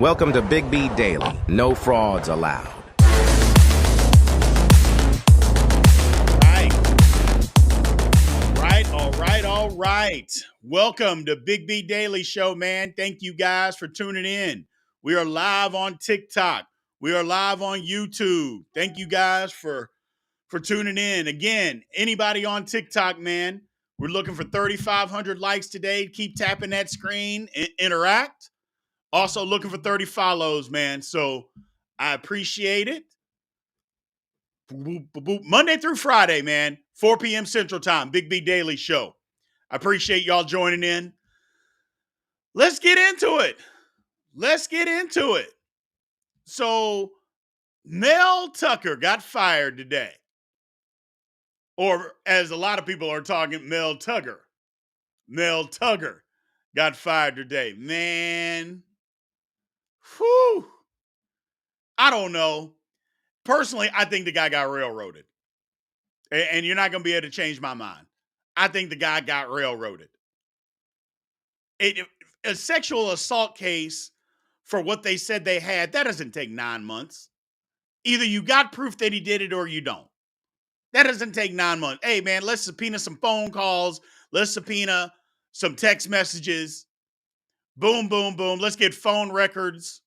Welcome to Big B Daily. No frauds allowed. All right. Welcome to Big B Daily Show, man. Thank you guys for tuning in. We are live on TikTok. We are live on YouTube. Thank you guys for tuning in. Again, anybody on TikTok, man, we're looking for 3,500 likes today. Keep tapping that screen and interact. Also looking for 30 follows, man. So I appreciate it. Monday through Friday, man, 4 p.m. Central Time, Big B Daily Show. I appreciate y'all joining in. Let's get into it. So, Mel Tucker got fired today. Or, as a lot of people are talking, Mel Tugger. Mel Tugger got fired today. Man, whew. I don't know. Personally, I think the guy got railroaded. And you're not going to be able to change my mind. I think the guy got railroaded. A sexual assault case for what they said they had, that doesn't take 9 months. Either you got proof that he did it or you don't. That doesn't take 9 months. Hey, man, let's subpoena some phone calls. Let's subpoena some text messages. Boom, boom, boom. Let's get phone records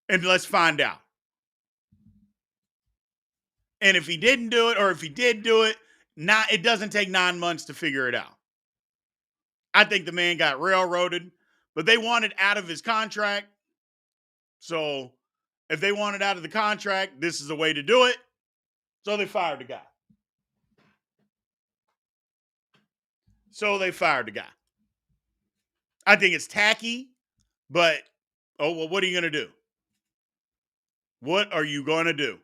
and let's find out. And if he didn't do it or if he did do it, it doesn't take 9 months to figure it out. I think the man got railroaded, but they wanted out of his contract. So if they wanted out of the contract, this is the way to do it. So they fired the guy. I think it's tacky, but, what are you going to do? What are you going to do?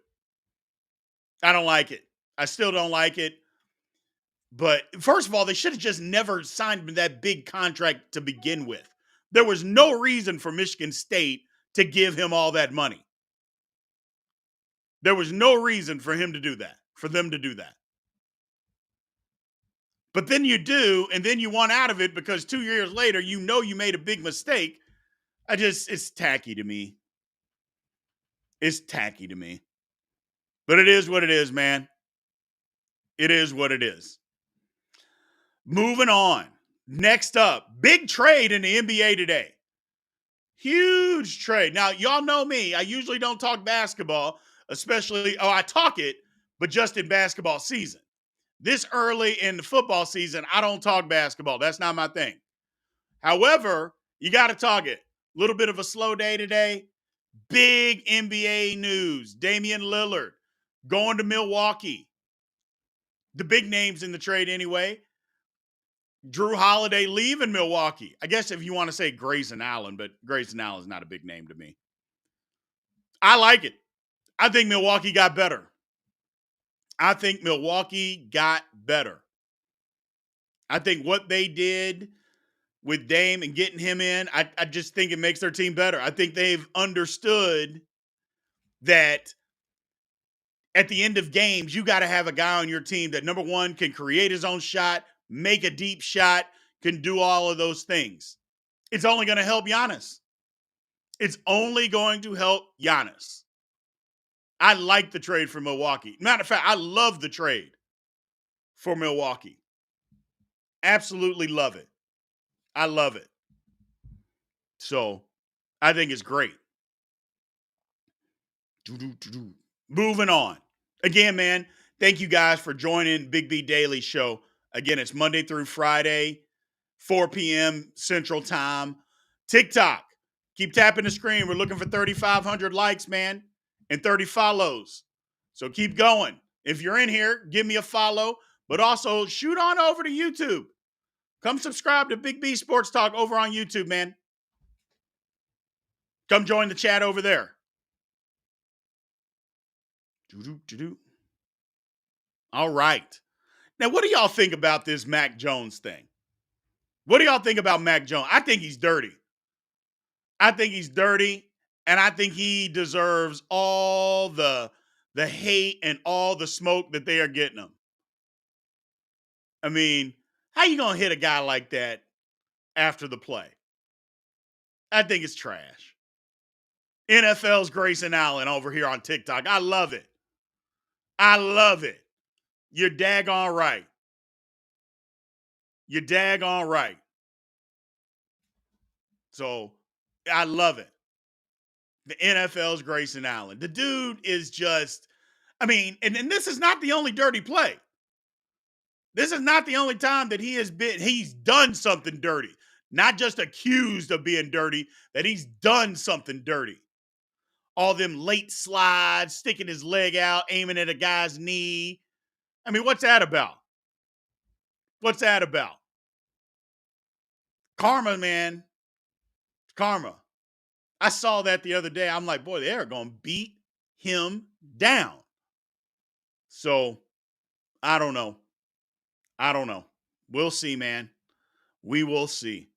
I don't like it. I still don't like it. But first of all, they should have just never signed that big contract to begin with. There was no reason for Michigan State to give him all that money. There was no reason for them to do that. But then you do, and then you want out of it because 2 years later, you know you made a big mistake. It's tacky to me. But it is what it is, man. It is what it is. Moving on. Next up, big trade in the NBA today. Huge trade. Now, y'all know me. I usually don't talk basketball, I talk it, but just in basketball season. This early in the football season, I don't talk basketball. That's not my thing. However, you got to talk it. A little bit of a slow day today. Big NBA news. Damian Lillard going to Milwaukee. The big names in the trade anyway. Drew Holiday leaving Milwaukee. I guess if you want to say Grayson Allen, but Grayson Allen is not a big name to me. I like it. I think Milwaukee got better. I think what they did with Dame and getting him in, I just think it makes their team better. I think they've understood that at the end of games, you got to have a guy on your team that, number one, can create his own shot, make a deep shot, can do all of those things. It's only going to help Giannis. I like the trade for Milwaukee. Matter of fact, I love the trade for Milwaukee. Absolutely love it. I love it. So, I think it's great. Moving on. Again, man, thank you guys for joining Big B Daily Show. Again, it's Monday through Friday, 4 p.m. Central Time. TikTok. Keep tapping the screen. We're looking for 3,500 likes, man, and 30 follows. So keep going. If you're in here, give me a follow, but also shoot on over to YouTube. Come subscribe to Big B Sports Talk over on YouTube, man. Come join the chat over there. All right. Now, what do y'all think about this Mac Jones thing? What do y'all think about Mac Jones? I think he's dirty. And I think he deserves all the hate and all the smoke that they are getting him. I mean, how you going to hit a guy like that after the play? I think it's trash. NFL's Grayson Allen over here on TikTok. I love it. I love it. You're daggone right. You're daggone right. So I love it. The NFL's Grayson Allen. The dude is just, I mean, and this is not the only dirty play. This is not the only time that he's done something dirty. Not just accused of being dirty, that he's done something dirty. All them late slides, sticking his leg out, aiming at a guy's knee. I mean, what's that about? What's that about? Karma, man. Karma. I saw that the other day. I'm like, boy, they're going to beat him down. So, I don't know. We'll see, man. We will see.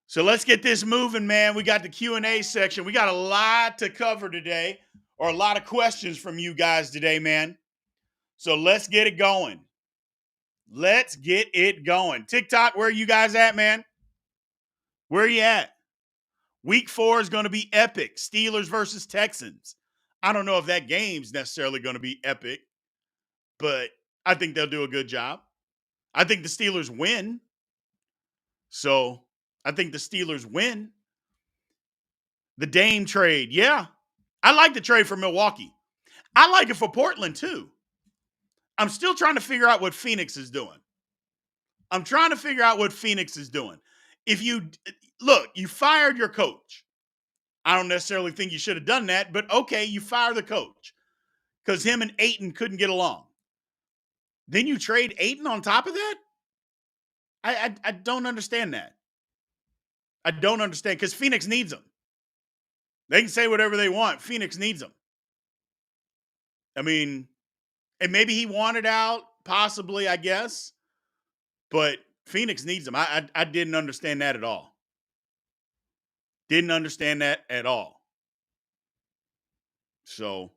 So let's get this moving, man. We got the Q&A section. We got a lot to cover today, or a lot of questions from you guys today, man. So let's get it going. Let's get it going. TikTok, where are you guys at, man? Where are you at? Week 4 is going to be epic. Steelers versus Texans. I don't know if that game's necessarily going to be epic, but I think they'll do a good job. I think the Steelers win. So I think the Steelers win. The Dame trade. Yeah. I like the trade for Milwaukee. I like it for Portland too. I'm still trying to figure out what Phoenix is doing. If you look, you fired your coach. I don't necessarily think you should have done that, but okay, you fire the coach because him and Ayton couldn't get along. Then you trade Ayton on top of that? I don't understand that. I don't understand because Phoenix needs him. They can say whatever they want. Phoenix needs him. I mean, and maybe he wanted out, possibly, I guess. But Phoenix needs him. I didn't understand that at all. Didn't understand that at all. So,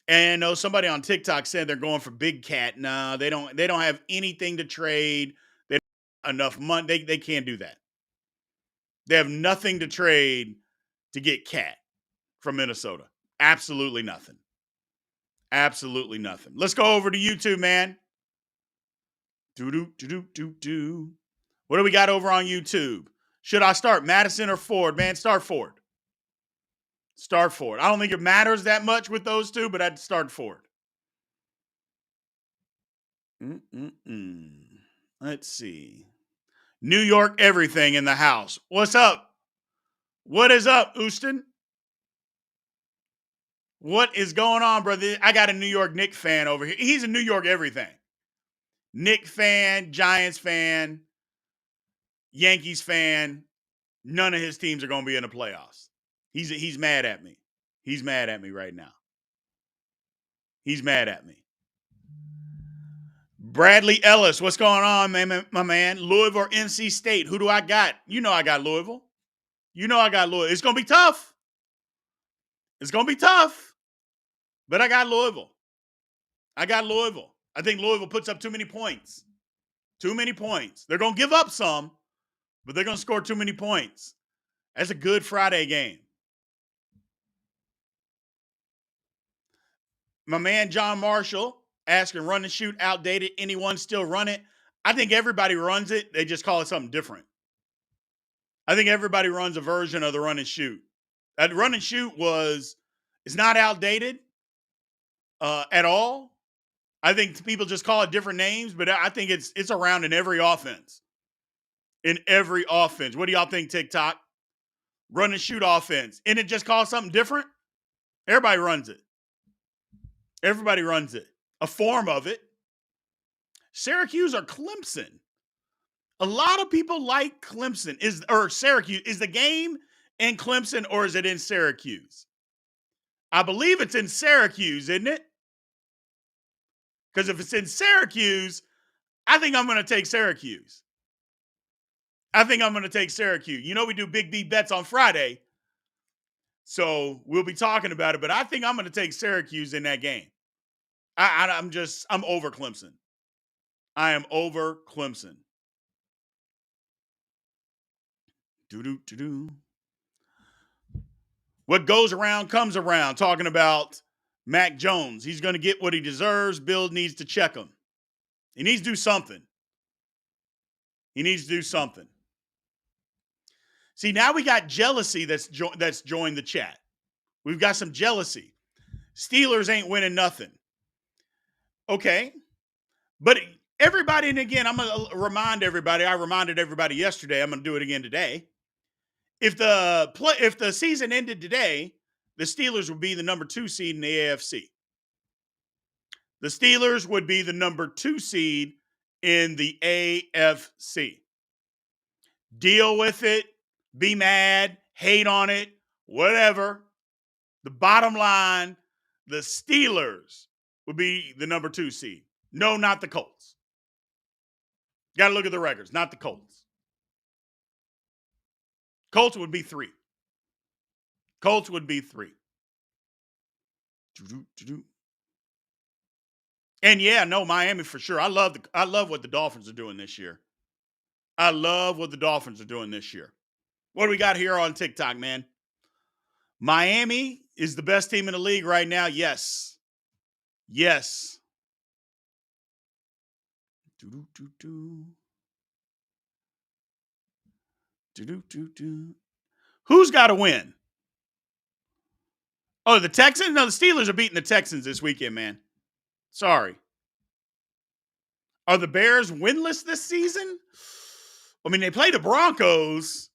and I know somebody on TikTok said they're going for Big Cat. No, they don't have anything to trade. They don't have enough money. They can't do that. They have nothing to trade to get Cat from Minnesota. Absolutely nothing. Absolutely nothing. Let's go over to YouTube, man. What do we got over on YouTube? Should I start Madison or Ford? Man, start Ford. Start Ford. I don't think it matters that much with those two, but I'd start Ford. Let's see. New York everything in the house. What's up? What is up, Houston? What is going on, brother? I got a New York Knicks fan over here. He's a New York everything. Knicks fan, Giants fan, Yankees fan. None of his teams are going to be in the playoffs. He's mad at me. He's mad at me right now. He's mad at me. Bradley Ellis, what's going on, man, my man? Louisville or NC State? Who do I got? You know I got Louisville. It's going to be tough. But I got Louisville. I think Louisville puts up too many points. They're going to give up some, but they're going to score too many points. That's a good Friday game. My man John Marshall asking, run and shoot outdated. Anyone still run it? I think everybody runs it. They just call it something different. I think everybody runs a version of the run and shoot. That run and shoot it's not outdated at all. I think people just call it different names, but I think it's around in every offense. What do y'all think, TikTok? Run and shoot offense. And it just calls something different? Everybody runs it. A form of it. Syracuse or Clemson? A lot of people like Clemson. Syracuse. Is the game in Clemson or is it in Syracuse? I believe it's in Syracuse, isn't it? Because if it's in Syracuse, I think I'm going to take Syracuse. You know we do Big B bets on Friday, so we'll be talking about it, but I think I'm going to take Syracuse in that game. I'm over Clemson. I am over Clemson. What goes around comes around, talking about Mac Jones. He's going to get what he deserves. Bill needs to check him. He needs to do something. He needs to do something. See, now we got jealousy that's joined the chat. We've got some jealousy. Steelers ain't winning nothing. Okay. But everybody, and again, I'm going to remind everybody, I reminded everybody yesterday, I'm going to do it again today. If the season ended today, the Steelers would be the number 2 seed in the AFC. The Steelers would be the number 2 seed in the AFC. Deal with it. Be mad. Hate on it. Whatever. The bottom line, the Steelers would be the number 2 seed. No, not the Colts. Got to look at the records, not the Colts. Colts would be 3. Colts would be 3. And yeah, no, Miami for sure. I love what the Dolphins are doing this year. I love what the Dolphins are doing this year. What do we got here on TikTok, man? Miami is the best team in the league right now. Yes. Yes. Who's got to win? Oh, the Texans? No, the Steelers are beating the Texans this weekend, man. Sorry. Are the Bears winless this season? I mean, they play the Broncos.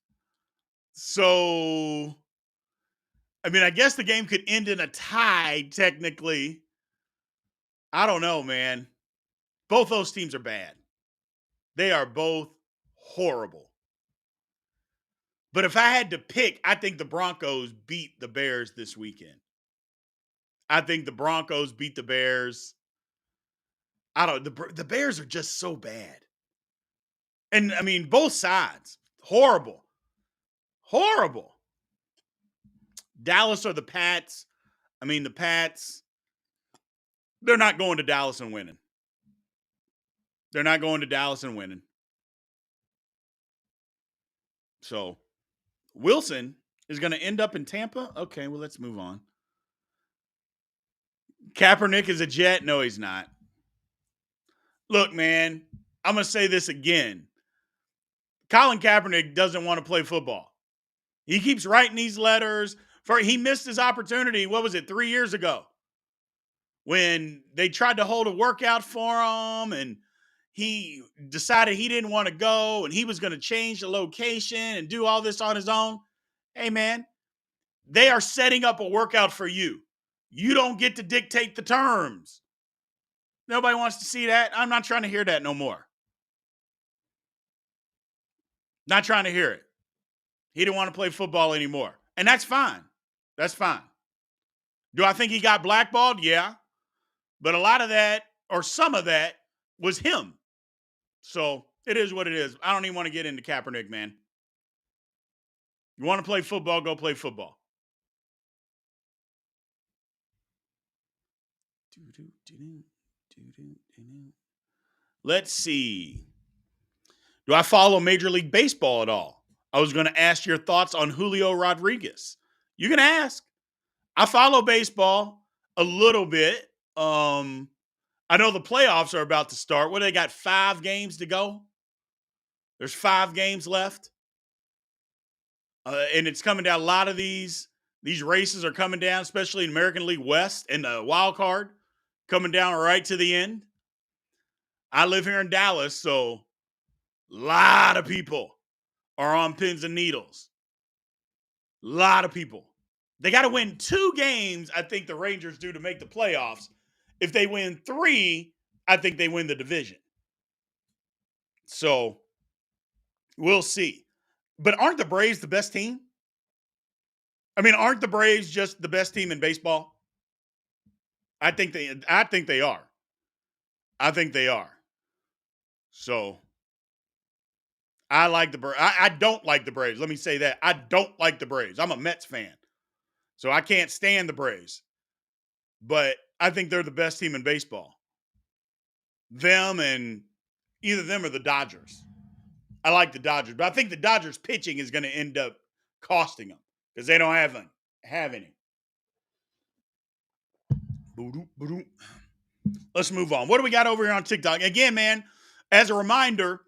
So, I mean, I guess the game could end in a tie, technically. I don't know, man. Both those teams are bad. They are both horrible. But if I had to pick, I think the Broncos beat the Bears this weekend. I think the Broncos beat the Bears. The Bears are just so bad. And, I mean, both sides. Horrible. Horrible. Dallas or the Pats. I mean, the Pats, they're not going to Dallas and winning. They're not going to Dallas and winning. So, Wilson is going to end up in Tampa? Okay, well, let's move on. Kaepernick is a Jet? No, he's not. Look, man, I'm going to say this again. Colin Kaepernick doesn't want to play football. He keeps writing these letters. He missed his opportunity, 3 years ago? When they tried to hold a workout for him and he decided he didn't want to go and he was going to change the location and do all this on his own. Hey, man, they are setting up a workout for you. You don't get to dictate the terms. Nobody wants to see that. I'm not trying to hear that no more. Not trying to hear it. He didn't want to play football anymore. And that's fine. That's fine. Do I think he got blackballed? Yeah. But a lot of that, or some of that, was him. So it is what it is. I don't even want to get into Kaepernick, man. You want to play football, go play football. Let's see. Do I follow Major League Baseball at all? I was going to ask your thoughts on Julio Rodriguez. You can ask. I follow baseball a little bit. I know the playoffs are about to start. They got 5 games to go? There's 5 games left. And it's coming down. A lot of these races are coming down, especially in American League West and the wild card coming down right to the end. I live here in Dallas, so a lot of people are on pins and needles. A lot of people. They got to win 2 games, I think the Rangers do, to make the playoffs. If they win 3, I think they win the division. So we'll see. But aren't the Braves the best team? I mean, aren't the Braves just the best team in baseball? I think they are. I think they are. So I like the Braves. I don't like the Braves. Let me say that. I don't like the Braves. I'm a Mets fan. So I can't stand the Braves. But I think they're the best team in baseball. Them and either them or the Dodgers. I like the Dodgers. But I think the Dodgers pitching is going to end up costing them because they don't have have any. Let's move on. What do we got over here on TikTok? Again, man, as a reminder,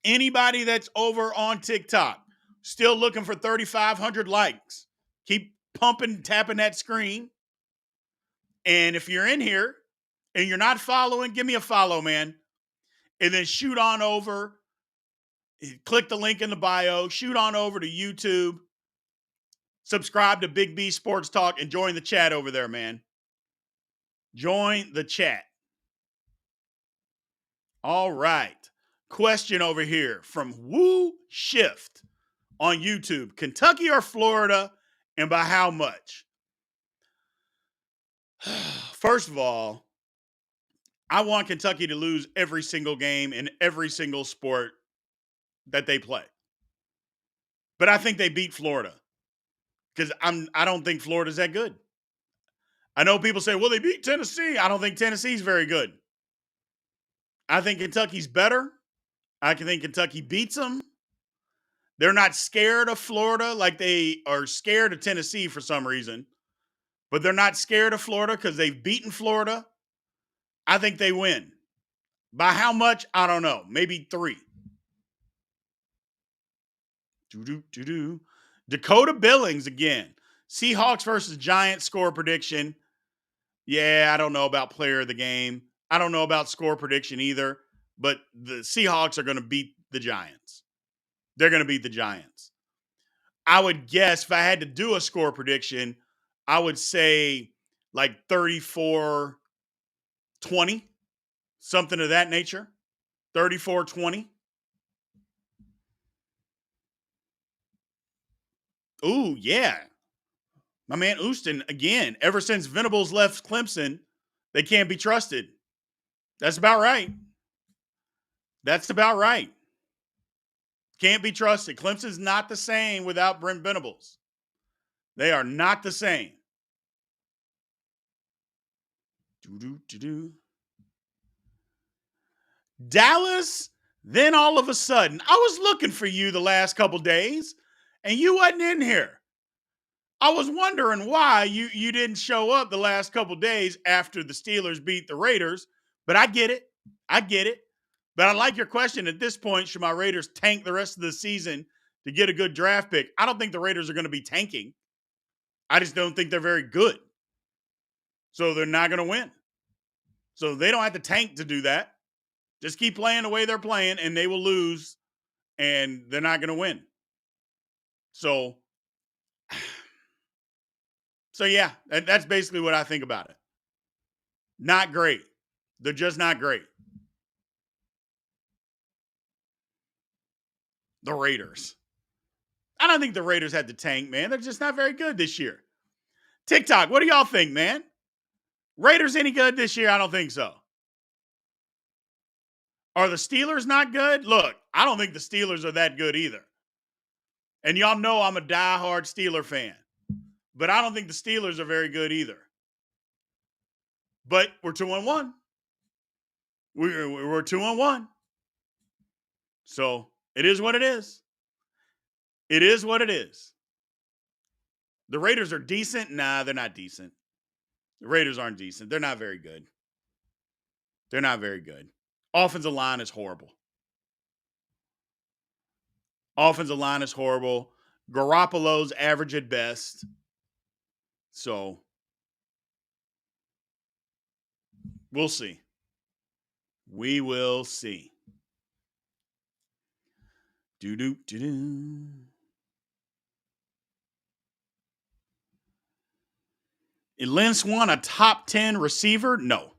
anybody that's over on TikTok still looking for 3,500 likes, keep pumping, tapping that screen. And if you're in here and you're not following, give me a follow, man. And then shoot on over, click the link in the bio, shoot on over to YouTube, subscribe to Big B Sports Talk, and join the chat over there, man. Join the chat. All right. Question over here from Woo Shift on YouTube. Kentucky or Florida, and by how much? First of all, I want Kentucky to lose every single game in every single sport that they play. But I think they beat Florida because I don't think Florida's that good. I know people say, well, they beat Tennessee. I don't think Tennessee's very good. I think Kentucky's better. I can think Kentucky beats them. They're not scared of Florida like they are scared of Tennessee for some reason. But they're not scared of Florida because they've beaten Florida. I think they win. By how much? I don't know. Maybe 3. Dakota Billings again. Seahawks versus Giants score prediction. Yeah, I don't know about player of the game. I don't know about score prediction either. But the Seahawks are going to beat the Giants. They're going to beat the Giants. I would guess if I had to do a score prediction, I would say like 34-20, something of that nature. 34-20. Ooh, yeah. My man Houston, again, ever since Venables left Clemson, they can't be trusted. That's about right. That's about right. Can't be trusted. Clemson's not the same without Brent Venables. They are not the same. Dallas, then all of a sudden, I was looking for you the last couple days, and you wasn't in here. I was wondering why you didn't show up the last couple days after the Steelers beat the Raiders, but I get it. I get it. But I like your question at this point, should my Raiders tank the rest of the season to get a good draft pick? I don't think the Raiders are going to be tanking. I just don't think they're very good. So they're not going to win. So they don't have to tank to do that. Just keep playing the way they're playing, and they will lose, and they're not going to win. So yeah, that's basically what I think about it. Not great. They're just not great. The Raiders. I don't think the Raiders had to tank, man. They're just not very good this year. TikTok, what do y'all think, man? Raiders any good this year? I don't think so. Are the Steelers not good? Look, I don't think the Steelers are that good either. And y'all know I'm a diehard Steeler fan. But I don't think the Steelers are very good either. But we're 2-1. We're 2-1. So it is what it is. It is what it is. The Raiders are decent? Nah, they're not decent. The Raiders aren't decent. They're not very good. They're not very good. Offensive line is horrible. Offensive line is horrible. Garoppolo's average at best. So we'll see. We will see. Do-do-do-do. Is Lynn Swann a top 10 receiver? No.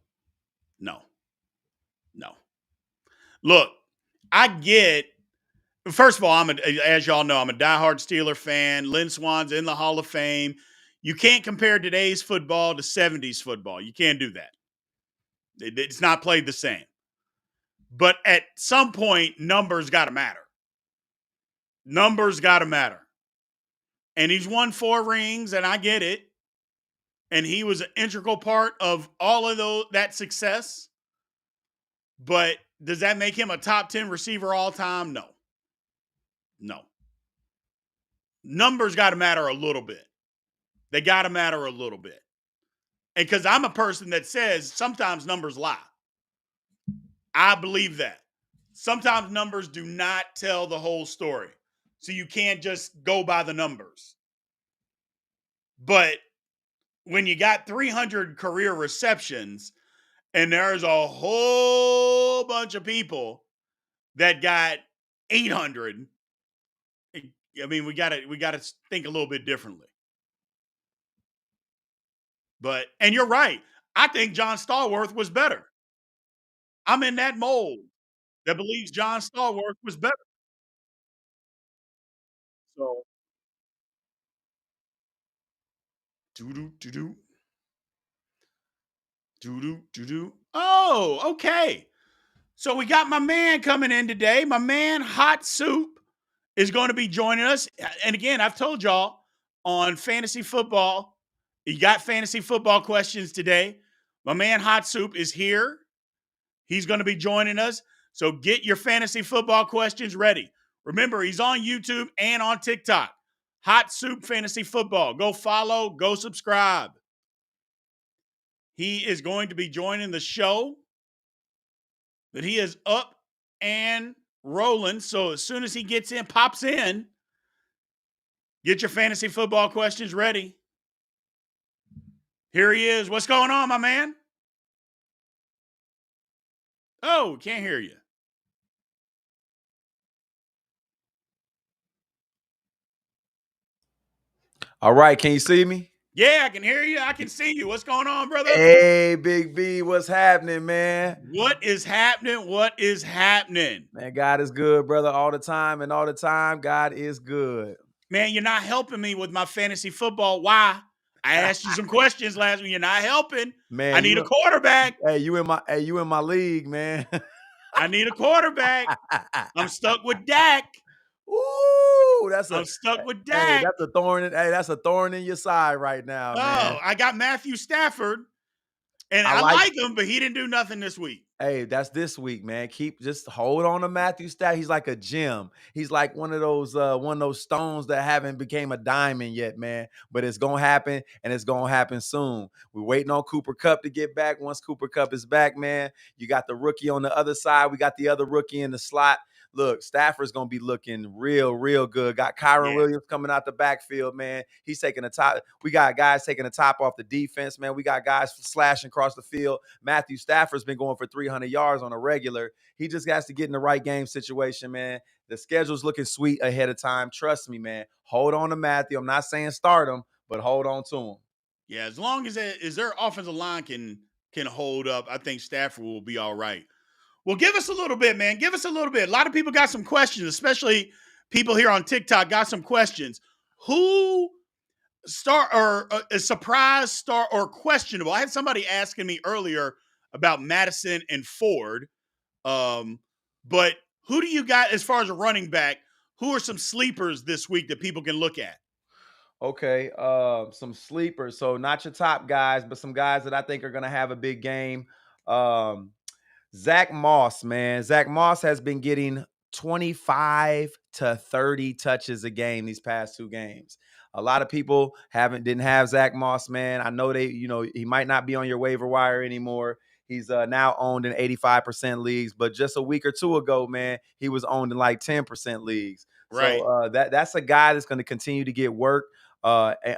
Look, I get, first of all, as y'all know, I'm a diehard Steeler fan. Lynn Swann's in the Hall of Fame. You can't compare today's football to 70s football. You can't do that. It's not played the same. But at some point, numbers got to matter. Numbers got to matter. And he's won 4 rings, and I get it. And he was an integral part of all of that success. But does that make him a top 10 receiver all time? No. Numbers got to matter a little bit. They got to matter a little bit. And because I'm a person that says sometimes numbers lie. I believe that. Sometimes numbers do not tell the whole story. So you can't just go by the numbers. But when you got 300 career receptions and there's a whole bunch of people that got 800, I mean, we got to think a little bit differently. But and you're right. I think John Stallworth was better. I'm in that mold that believes John Stallworth was better. So doo doo doo doo doo doo doo doo. Oh, okay. So we got my man coming in today. My man Hot Soup is going to be joining us. And again, I've told y'all on fantasy football, you got fantasy football questions today. My man Hot Soup is here. He's going to be joining us. So get your fantasy football questions ready. Remember, he's on YouTube and on TikTok. Hot Soup Fantasy Football. Go follow, go subscribe. He is going to be joining the show. But he is up and rolling. So as soon as he gets in, pops in, get your fantasy football questions ready. Here he is. What's going on, my man? Oh, can't hear you. All right, can you see me? Yeah, I can hear you. I can see you. What's going on, brother? Hey, Big B, what's happening, man? What is happening? What is happening? Man, God is good, brother, all the time, and all the time, God is good. Man, you're not helping me with my fantasy football. Why? I asked you some questions last week. You're not helping. Man, I need a quarterback. Hey, you in my league, man. I need a quarterback. I'm stuck with Dak. Ooh, I'm stuck with Dak. Hey, that's a thorn in your side right now, man. I got Matthew Stafford, and I like him, but he didn't do nothing this week. Hey, that's this week, man. Just hold on to Matthew Stafford. He's like a gem. He's like one of those stones that haven't became a diamond yet, man. But it's gonna happen, and it's gonna happen soon. We're waiting on Cooper Kupp to get back. Once Cooper Kupp is back, man, you got the rookie on the other side. We got the other rookie in the slot. Look, Stafford's going to be looking real good. Got Kyron Williams coming out the backfield, man. He's taking the top. We got guys taking the top off the defense, man. We got guys slashing across the field. Matthew Stafford's been going for 300 yards on a regular. He just has to get in the right game situation, man. The schedule's looking sweet ahead of time. Trust me, man. Hold on to Matthew. I'm not saying start him, but hold on to him. Yeah, as long as their offensive line can hold up, I think Stafford will be all right. Well, give us a little bit, man. Give us a little bit. A lot of people got some questions, especially people here on TikTok got some questions. Who a surprise star or questionable? I had somebody asking me earlier about Madison and Ford. But who do you got as far as a running back? Who are some sleepers this week that people can look at? Okay, some sleepers. So not your top guys, but some guys that I think are going to have a big game. Zach Moss, man. Zach Moss has been getting 25 to 30 touches a game these past two games. A lot of people didn't have Zach Moss, man. I know he might not be on your waiver wire anymore. He's now owned in 85% leagues, but just a week or two ago, man, he was owned in like 10% leagues. Right. So that's a guy that's going to continue to get work.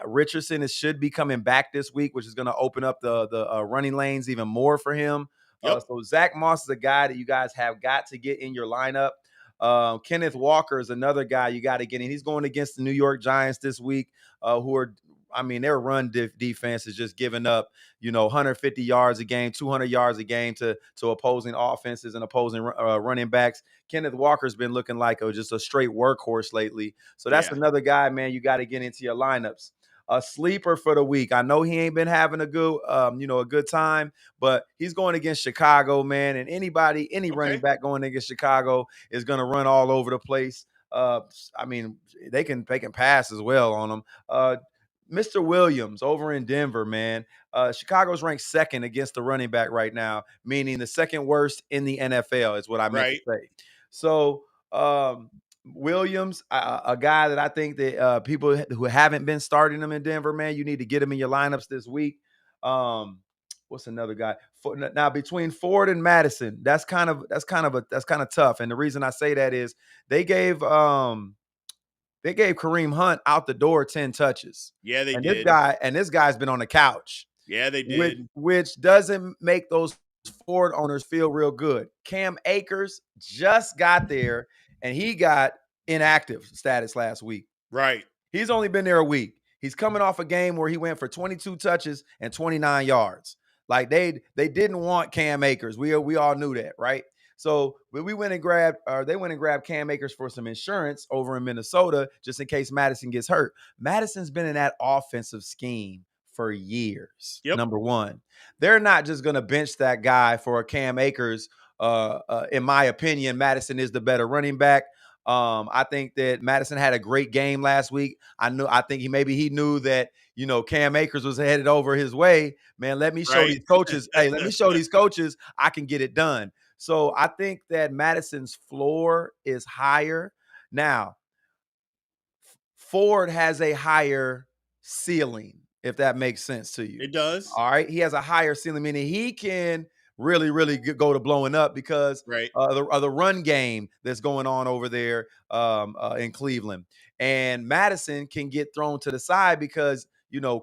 Richardson should be coming back this week, which is going to open up the running lanes even more for him. Yep. So Zach Moss is a guy that you guys have got to get in your lineup. Kenneth Walker is another guy you got to get in. He's going against the New York Giants this week, their run defense is just giving up, 150 yards a game, 200 yards a game to opposing offenses and opposing running backs. Kenneth Walker's been looking like just a straight workhorse lately. So that's another guy, man, you got to get into your lineups. A sleeper for the week. I know he ain't been having a good time, but he's going against Chicago, man. And any running back going against Chicago is going to run all over the place. They can pass as well on them. Mr. Williams over in Denver, man. Chicago's ranked second against the running back right now, meaning the second worst in the NFL is what I meant to say. So Williams, a guy that I think that people who haven't been starting him in Denver, man, you need to get him in your lineups this week. What's another guy? Now between Ford and Madison, that's kind of tough. And the reason I say that is they gave Kareem Hunt out the door 10 touches. Yeah, they and did. This guy's been on the couch. Yeah, they did. Which doesn't make those Ford owners feel real good. Cam Akers just got there, and he got inactive status last week. Right. He's only been there a week. He's coming off a game where he went for 22 touches and 29 yards. Like they didn't want Cam Akers. We all knew that, right? So they went and grabbed Cam Akers for some insurance over in Minnesota, just in case Madison gets hurt. Madison's been in that offensive scheme for years. Yep. Number one, they're not just going to bench that guy for a Cam Akers. In my opinion, Madison is the better running back. I think that Madison had a great game last week. I think he knew that, Cam Akers was headed over his way. Man, let me show these coaches. Hey, let me show these coaches I can get it done. So I think that Madison's floor is higher. Now, Ford has a higher ceiling, if that makes sense to you. It does. All right. He has a higher ceiling, meaning he can really, really go to blowing up because of the run game that's going on over there in Cleveland. And Madison can get thrown to the side because,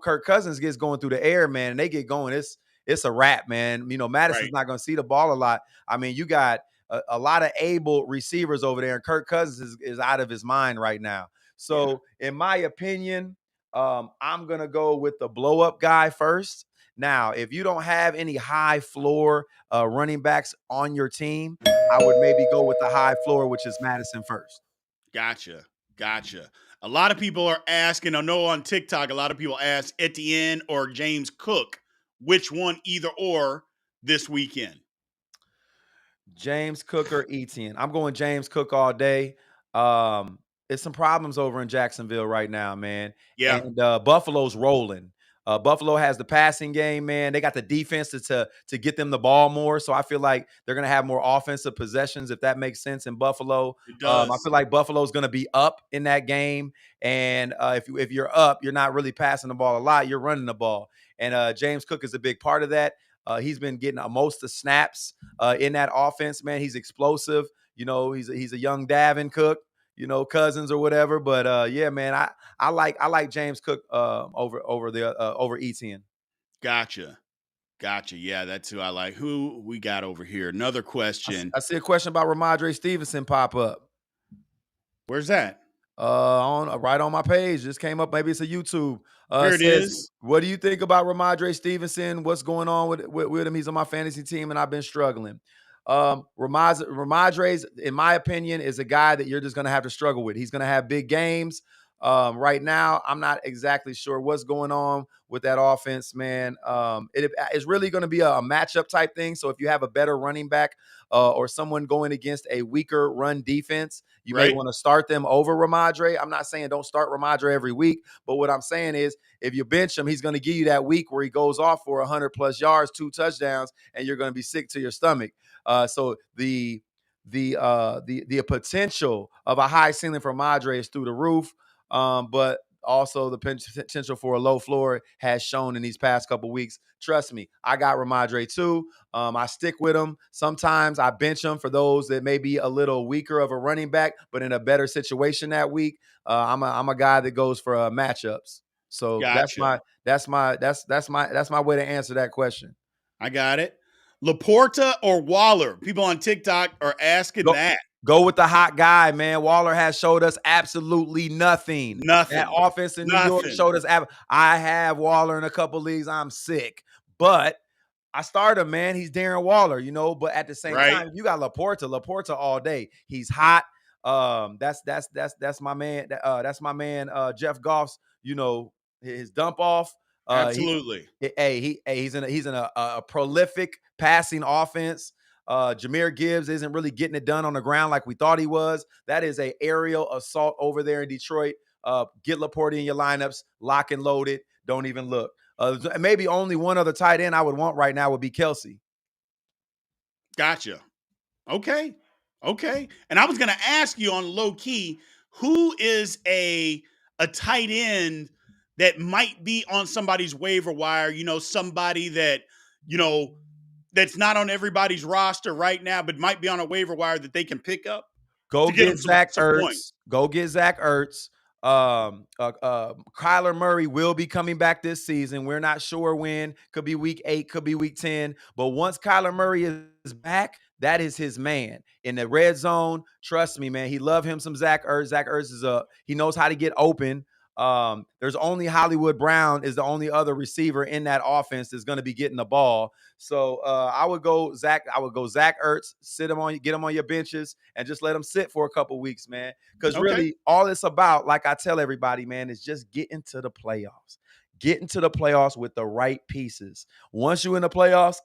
Kirk Cousins gets going through the air, man, and they get going. It's a wrap, man. Madison's not going to see the ball a lot. I mean, you got a lot of able receivers over there, and Kirk Cousins is out of his mind right now. So, in my opinion, I'm going to go with the blow-up guy first. Now, if you don't have any high floor running backs on your team, I would maybe go with the high floor, which is Madison first. Gotcha. A lot of people are asking, I know on TikTok, a lot of people ask Etienne or James Cook, which one, either or, this weekend? James Cook or Etienne? I'm going James Cook all day. It's some problems over in Jacksonville right now, man. Yeah. And Buffalo's rolling. Buffalo has the passing game, man. They got the defense to get them the ball more. So I feel like they're going to have more offensive possessions, if that makes sense, in Buffalo. It does. I feel like Buffalo's going to be up in that game. And if you're up, you're not really passing the ball a lot. You're running the ball. And James Cook is a big part of that. He's been getting most of snaps in that offense, man. He's explosive. He's a young Davin Cook. Cousins or whatever. But yeah, man, I like James Cook over Etienne. Gotcha. Yeah, that's who I like. Who we got over here? Another question. I see a question about Rhamondre Stevenson pop up. Where's that? Right on my page. Just came up. Maybe it's a YouTube. Here it is. What do you think about Rhamondre Stevenson? What's going on with him? He's on my fantasy team, and I've been struggling. Rhamondre, in my opinion, is a guy that you're just going to have to struggle with. He's going to have big games. Right now, I'm not exactly sure what's going on with that offense, man. It's really going to be a matchup type thing. So if you have a better running back or someone going against a weaker run defense, you may want to start them over Rhamondre. I'm not saying don't start Rhamondre every week, but what I'm saying is if you bench him, he's going to give you that week where he goes off for 100+ yards, 2 touchdowns, and you're going to be sick to your stomach. So the potential of a high ceiling for Rhamondre is through the roof, but also the potential for a low floor has shown in these past couple weeks. Trust me, I got Rhamondre too. I stick with him. Sometimes I bench him for those that may be a little weaker of a running back, but in a better situation that week. I'm a guy that goes for matchups. So gotcha. that's my way to answer that question. I got it. Laporta or Waller? People on TikTok are asking that. Go with the hot guy, man. Waller has showed us absolutely nothing. That offense in New York showed us. I have Waller in a couple leagues. I'm sick, but I start him, man. He's Darren Waller, But at the same time, you got Laporta all day. He's hot. That's my man. That's my man. Jeff Goff's, his dump off. Absolutely. He's in a prolific passing offense. Jahmyr Gibbs isn't really getting it done on the ground like we thought he was. That is a aerial assault over there in Detroit. Get Laporta in your lineups, lock and load it. Don't even look. Maybe only one other tight end I would want right now would be Kelsey. Gotcha. Okay. Okay. And I was going to ask you on low key, who is a tight end that might be on somebody's waiver wire, somebody that, you know, that's not on everybody's roster right now, but might be on a waiver wire that they can pick up Go to get them get Zach some points. Ertz. Go get Zach Ertz. Kyler Murray will be coming back this season. We're not sure when. Could be week 8, could be week 10. But once Kyler Murray is back, that is his man in the red zone. Trust me, man. He love him some Zach Ertz. Zach Ertz is he knows how to get open. There's only Hollywood Brown is the only other receiver in that offense that's going to be getting the ball. So I would go Zach Ertz, get him on your benches, and just let him sit for a couple weeks, man. Because really, all it's about, like I tell everybody, man, is just getting to the playoffs. Getting to the playoffs with the right pieces. Once you're in the playoffs,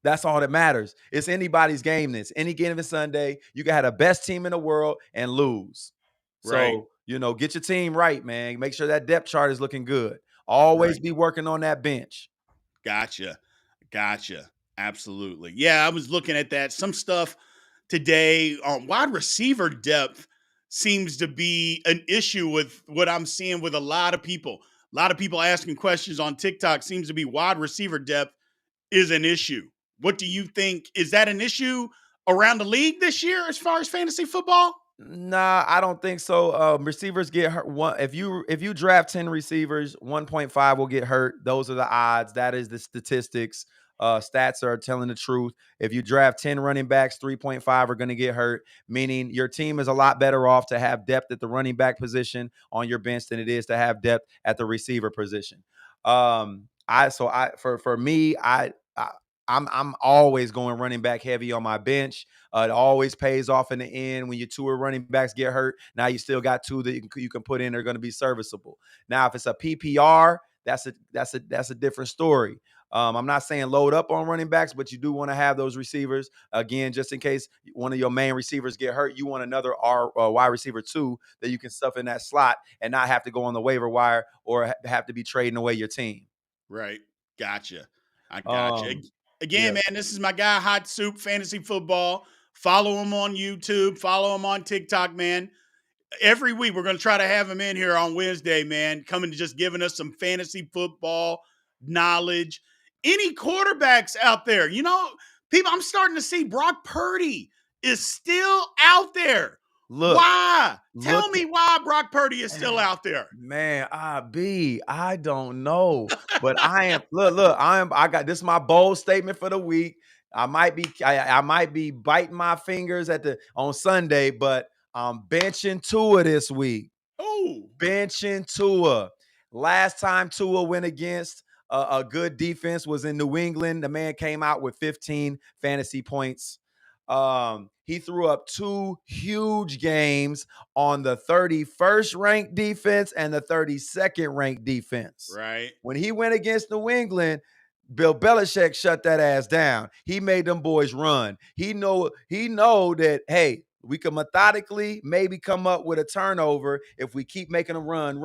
that's all that matters. It's anybody's game. This any given Sunday, you can have the best team in the world and lose. Right. So, get your team right, man. Make sure that depth chart is looking good. Always be working on that bench. Gotcha. Absolutely. Yeah, I was looking at that. Some stuff today on wide receiver depth seems to be an issue with what I'm seeing with a lot of people. A lot of people asking questions on TikTok seems to be wide receiver depth is an issue. What do you think? Is that an issue around the league this year as far as fantasy football? Nah, I don't think so. Receivers get hurt. If you draft 10 receivers, 1.5 will get hurt. Those are the odds. That is the statistics. Stats are telling the truth. If you draft 10 running backs, 3.5 are going to get hurt, meaning your team is a lot better off to have depth at the running back position on your bench than it is to have depth at the receiver position. I'm always going running back heavy on my bench. It always pays off in the end when your 2 running backs get hurt. Now you still got 2 that you can put in. They're going to be serviceable. Now, if it's a PPR, that's a different story. I'm not saying load up on running backs, but you do want to have those receivers again, just in case one of your main receivers get hurt. You want another wide receiver too that you can stuff in that slot and not have to go on the waiver wire or have to be trading away your team. Right. Gotcha. I gotcha. Again, man, this is my guy, Hot Soup Fantasy Football. Follow him on YouTube. Follow him on TikTok, man. Every week, we're going to try to have him in here on Wednesday, man, coming to just giving us some fantasy football knowledge. Any quarterbacks out there? People, I'm starting to see Brock Purdy is still out there. Look, why? Tell me why Brock Purdy is still out there. Man, I don't know. But I am this is my bold statement for the week. I might be biting my fingers on Sunday, but I'm benching Tua this week. Oh, benching Tua. Last time Tua went against a good defense was in New England. The man came out with 15 fantasy points. He threw up 2 huge games on the 31st ranked defense and the 32nd ranked defense. Right. When he went against New England, Bill Belichick shut that ass down. He made them boys run. He know that, hey, we can methodically maybe come up with a turnover if we keep making them run.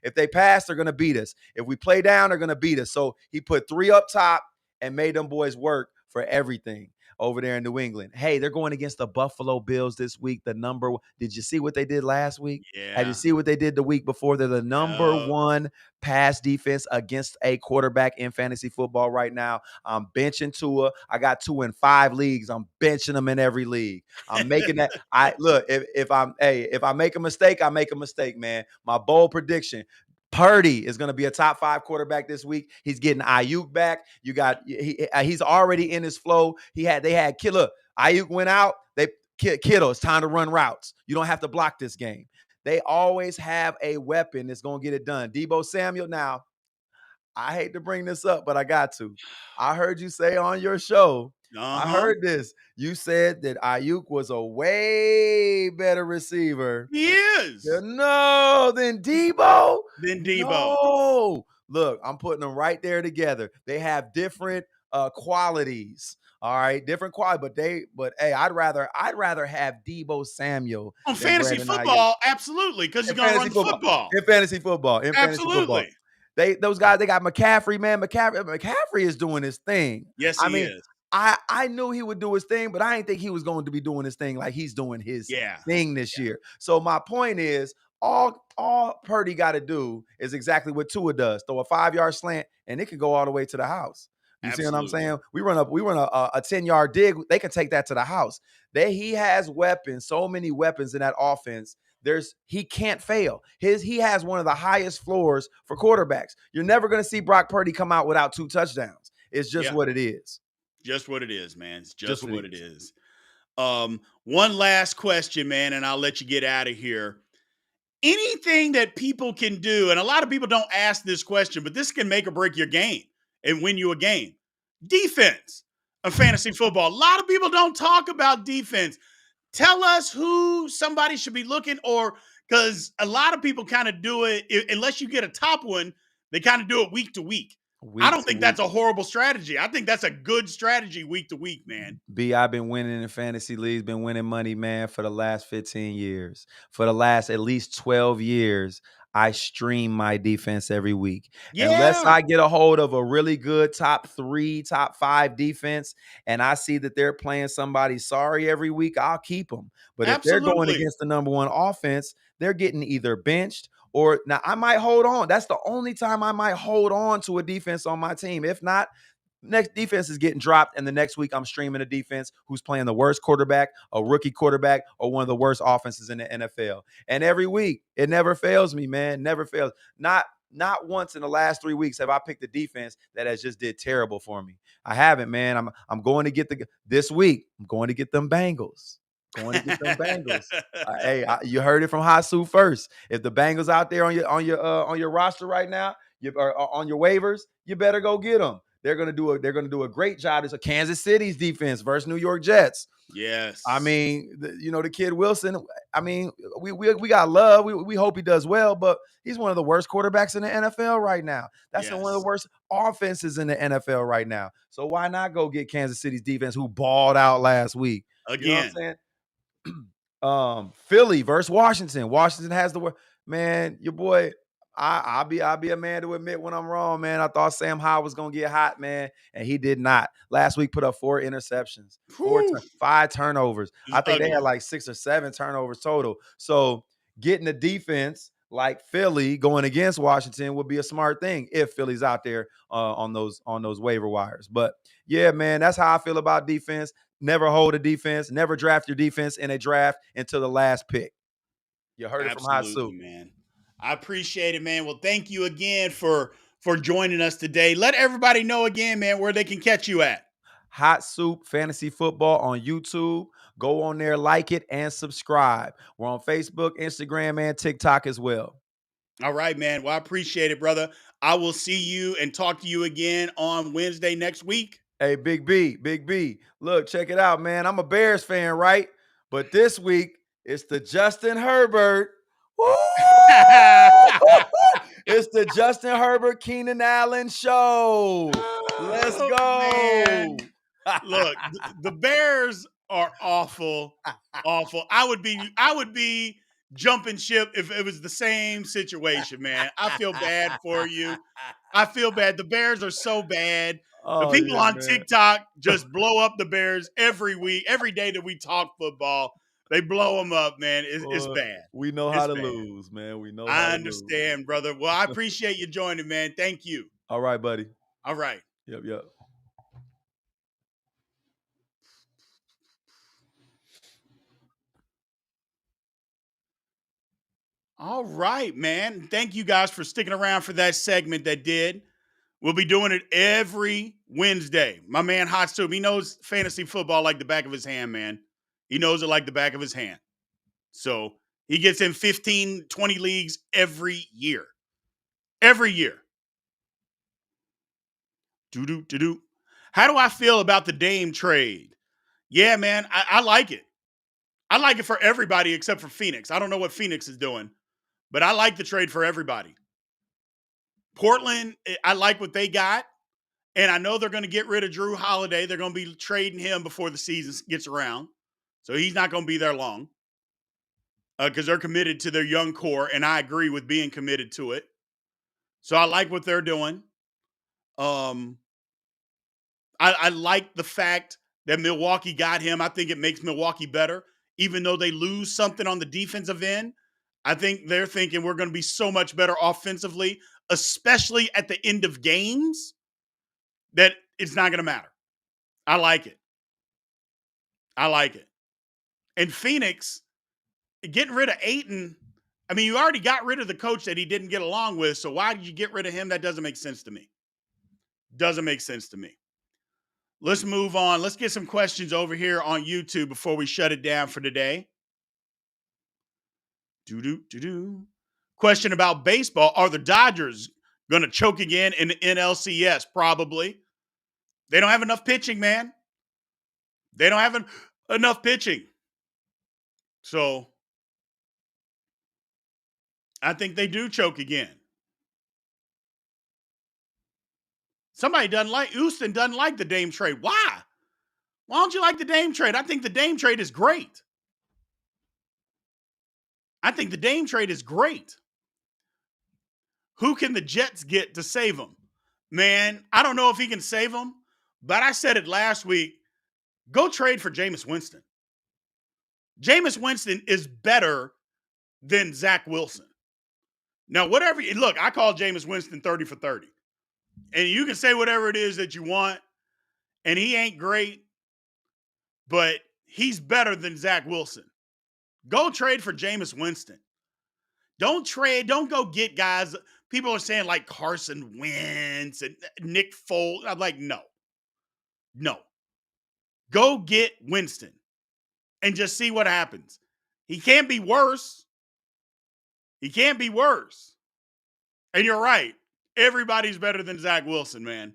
If they pass, they're going to beat us. If we play down, they're going to beat us. So he put 3 up top and made them boys work for everything over there in New England. Hey, they're going against the Buffalo Bills this week. Did you see what they did last week? Yeah. Had you see what they did the week before? They're the number 1 pass defense against a quarterback in fantasy football right now. I'm benching Tua. I got 2 in 5 leagues. I'm benching them in every league. I'm making that. If I make a mistake, I make a mistake, man. My bold prediction. Purdy is going to be a top 5 quarterback this week. He's getting Ayuk back. He's already in his flow. They had Kittle. Ayuk went out. Kittle, it's time to run routes. You don't have to block this game. They always have a weapon that's going to get it done. Deebo Samuel. Now, I hate to bring this up, but I got to. I heard you say on your show, I heard this. You said that Ayuk was a way better receiver. He is. Than Deebo. No. Look, I'm putting them right there together. They have different qualities. All right, different quality, but hey, I'd rather have Deebo Samuel on fantasy football, absolutely, because you're gonna run football. In fantasy football. Those guys, they got McCaffrey, man. McCaffrey is doing his thing. Yes, he is. I knew he would do his thing, but I didn't think he was going to be doing his thing like he's doing his Yeah. thing this year. So my point is, all Purdy got to do is exactly what Tua does: throw a 5-yard slant, and it can go all the way to the house. You see what I'm Absolutely. saying? We run a 10-yard dig. They can take that to the house. He has weapons, so many weapons in that offense. He can't fail. He has one of the highest floors for quarterbacks. You're never going to see Brock Purdy come out without 2 touchdowns. It's just Yeah. what it is. Just what it is, man. It's Just just what it is. One last question, man, and I'll let you get out of here. Anything that people can do, and a lot of people don't ask this question, but this can make or break your game and win you a game. Defense of fantasy football. A lot of people don't talk about defense. Tell us who somebody should be looking, or because a lot of people kind of do it, unless you get a top one, they kind of do it week to week. I don't think that's a horrible strategy. I think that's a good strategy week to week, man. B, I've been winning in fantasy leagues, been winning money, man, for the last 15 years. For the last at least 12 years, I stream my defense every week. Unless Yeah, I get a hold of a really good top 3, top 5 defense, and I see that they're playing somebody sorry every week, I'll keep them. But if they're going absolutely. against the number one offense, they're getting either benched or now I might hold on. That's the only time I might hold on to a defense on my team. If not, next defense is getting dropped, and the next week I'm streaming a defense who's playing the worst quarterback, a rookie quarterback, or one of the worst offenses in the NFL. And every week, it never fails me, man. Never fails. Not once in the last 3 weeks have I picked a defense that has just did terrible for me. I haven't, man. I'm going to get this week. I'm going to get them Bengals. Going to get them Bengals. You heard it from Hasu first. If the Bengals out there on your roster right now, or on your waivers, you better go get them. They're gonna do a great job. It's a Kansas City's defense versus New York Jets. Yes. I mean, the kid Wilson. I mean, we got love. We hope he does well, but he's one of the worst quarterbacks in the NFL right now. That's one of the worst offenses in the NFL right now. So why not go get Kansas City's defense, who balled out last week? You know what Again. I'm saying? Philly versus Washington. Washington has the man. Your boy. I'll be a man to admit when I'm wrong, man. I thought Sam Howell was gonna get hot, man, and he did not. Last week put up 4 interceptions, 5 turnovers. I think they had like 6 or 7 turnovers total. So getting a defense like Philly going against Washington would be a smart thing if Philly's out there on those waiver wires. But yeah, man, that's how I feel about defense. Never hold a defense. Never draft your defense in a draft until the last pick. You heard it from Hasu, man. I appreciate it, man. Well, thank you again for joining us today. Let everybody know again, man, where they can catch you at. Hot Soup Fantasy Football on YouTube. Go on there, like it, and subscribe. We're on Facebook, Instagram, and TikTok as well. All right, man. Well, I appreciate it, brother. I will see you and talk to you again on Wednesday next week. Hey, Big B. Look, check it out, man. I'm a Bears fan, right? But this week, it's the Justin Herbert. It's the Justin Herbert, Keenan Allen show. Let's go. Man. Look, the Bears are awful. I would be jumping ship if it was the same situation, man. I feel bad for you. I feel bad. The Bears are so bad. The people on TikTok just blow up the Bears every week, every day that we talk football. They blow them up, man. It's bad. We know how to lose, man. We know. I understand, brother. Well, I appreciate you joining, man. Thank you. All right, buddy. All right. Yep. All right, man. Thank you guys for sticking around for that segment that did. We'll be doing it every Wednesday. My man Hot Soup, he knows fantasy football like the back of his hand, man. He knows it like the back of his hand. So he gets in 15, 20 leagues every year. Every year. Do-do-do-do. How do I feel about the Dame trade? Yeah, man, I like it. I like it for everybody except for Phoenix. I don't know what Phoenix is doing, but I like the trade for everybody. Portland, I like what they got. And I know they're going to get rid of Drew Holiday. They're going to be trading him before the season gets around. So he's not going to be there long because they're committed to their young core. And I agree with being committed to it. So I like what they're doing. I like the fact that Milwaukee got him. I think it makes Milwaukee better. Even though they lose something on the defensive end, I think they're thinking we're going to be so much better offensively, especially at the end of games, that it's not going to matter. I like it. I like it. And Phoenix, getting rid of Ayton, I mean, you already got rid of the coach that he didn't get along with, so why did you get rid of him? That doesn't make sense to me. Doesn't make sense to me. Let's move on. Let's get some questions over here on YouTube before we shut it down for today. Question about baseball. Are the Dodgers going to choke again in the NLCS? Probably. They don't have enough pitching, man. They don't have enough pitching. So I think they do choke again. Somebody doesn't like, Houston doesn't like the Dame trade. Why? Why don't you like the Dame trade? I think the Dame trade is great. I think the Dame trade is great. Who can the Jets get to save him? Man, I don't know if he can save him, but I said it last week. Go trade for Jameis Winston. Jameis Winston is better than Zach Wilson. Now, whatever, look, I call Jameis Winston 30 for 30. And you can say whatever it is that you want, and he ain't great, but he's better than Zach Wilson. Go trade for Jameis Winston. Don't go get guys. People are saying like Carson Wentz and Nick Foles. I'm like, no. Go get Winston and just see what happens. He can't be worse. And you're right. Everybody's better than Zach Wilson, man.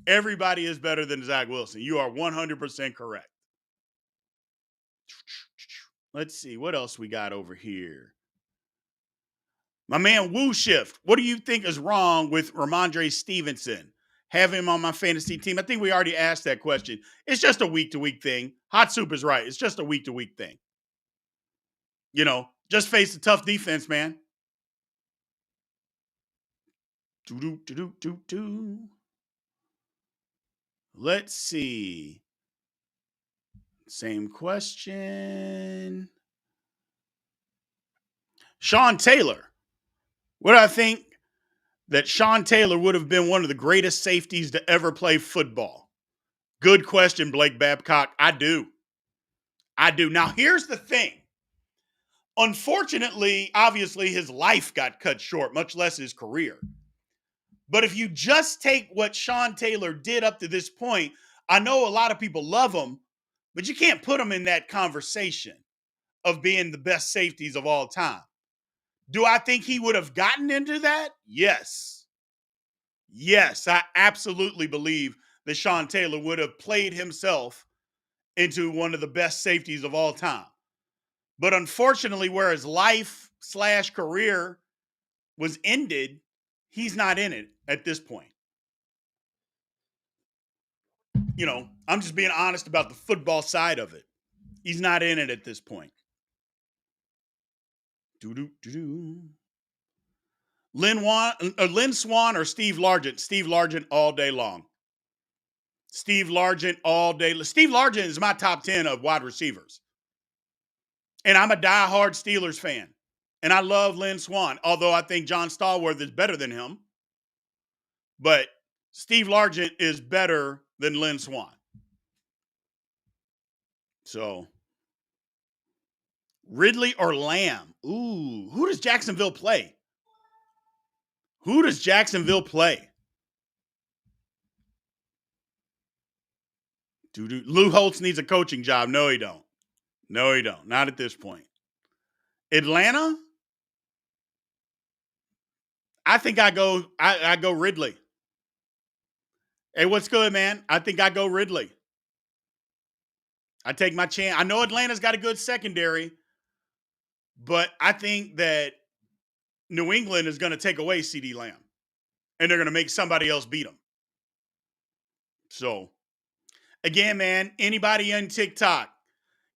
Everybody is better than Zach Wilson. You are 100% correct. Let's see what else we got over here. My man Woo Shift, what do you think is wrong with Ramondre Stevenson? Have him on my fantasy team. I think we already asked that question. It's just a week-to-week thing. Hot Soup is right. It's just a week-to-week thing. Just face a tough defense, man. Let's see. Same question. Sean Taylor. What do I think that Sean Taylor would have been one of the greatest safeties to ever play football? Good question, Blake Babcock. I do. Now, here's the thing. Unfortunately, obviously, his life got cut short, much less his career. But if you just take what Sean Taylor did up to this point, I know a lot of people love him, but you can't put him in that conversation of being the best safeties of all time. Do I think he would have gotten into that? Yes. I absolutely believe that Sean Taylor would have played himself into one of the best safeties of all time. But unfortunately, where his life/career was ended, he's not in it at this point. I'm just being honest about the football side of it. He's not in it at this point. Lynn Swann or Steve Largent? Steve Largent all day long. Steve Largent all day. Steve Largent is my top 10 of wide receivers. And I'm a diehard Steelers fan. And I love Lynn Swann, although I think John Stallworth is better than him. But Steve Largent is better than Lynn Swann. So, Ridley or Lamb? Ooh, who does Jacksonville play? Lou Holtz needs a coaching job. No, he don't. Not at this point. Atlanta? I think I go Ridley. Hey, what's good, man? I think I go Ridley. I take my chance. I know Atlanta's got a good secondary, but I think that New England is going to take away CeeDee Lamb, and they're going to make somebody else beat them. So, again, man, anybody on TikTok,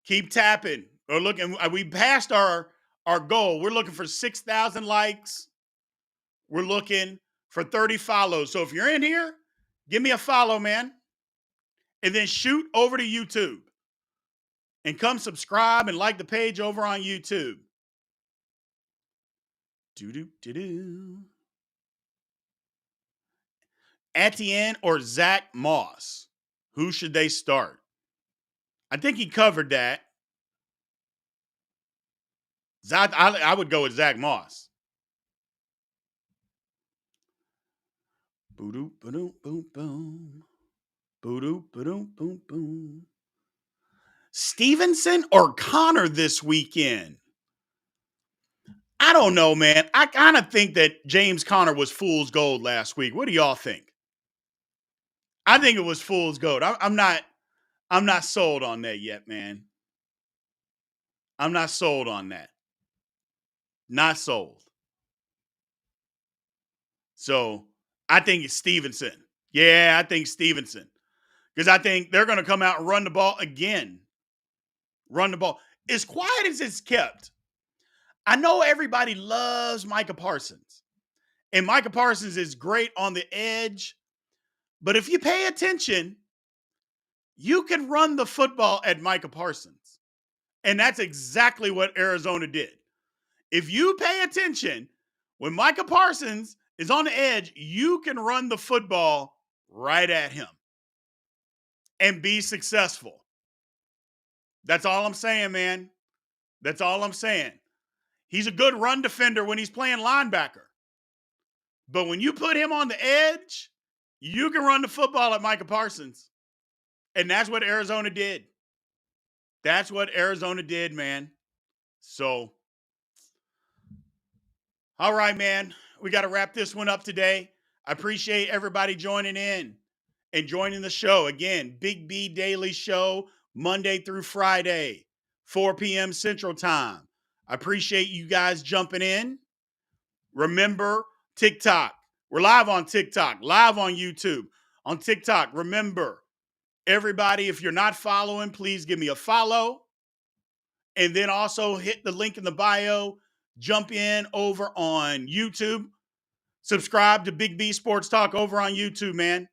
keep tapping or looking. We passed our goal. We're looking for 6,000 likes. We're looking for 30 follows. So if you're in here, give me a follow, man. and then shoot over to YouTube and come subscribe and like the page over on YouTube. Do-do-do-do. Etienne or Zach Moss? Who should they start? I think he covered that. I would go with Zach Moss. Boo-doo, ba-doom, boom, boom. Boo-doo, ba-doom, boom, boom. Stevenson or Connor this weekend? I don't know, man. I kind of think that James Conner was fool's gold last week. What do y'all think? I think it was fool's gold. I'm not sold on that yet, man. I'm not sold on that. Not sold. So I think it's Stevenson. Yeah, I think Stevenson. Because I think they're going to come out and run the ball again. Run the ball. As quiet as it's kept, I know everybody loves Micah Parsons. And Micah Parsons is great on the edge. But if you pay attention, you can run the football at Micah Parsons. And that's exactly what Arizona did. If you pay attention, when Micah Parsons is on the edge, you can run the football right at him and be successful. That's all I'm saying, man. That's all I'm saying. He's a good run defender when he's playing linebacker. But when you put him on the edge, you can run the football at Micah Parsons. And that's what Arizona did. That's what Arizona did, man. So, all right, man. We got to wrap this one up today. I appreciate everybody joining in and joining the show. Again, Big B Daily Show, Monday through Friday, 4 p.m. Central Time. I appreciate you guys jumping in. Remember, TikTok. We're live on TikTok, live on YouTube. On TikTok, remember, everybody, if you're not following, please give me a follow. And then also hit the link in the bio. Jump in over on YouTube. Subscribe to Big B Sports Talk over on YouTube, man.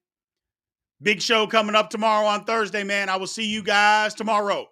Big show coming up tomorrow on Thursday, man. I will see you guys tomorrow.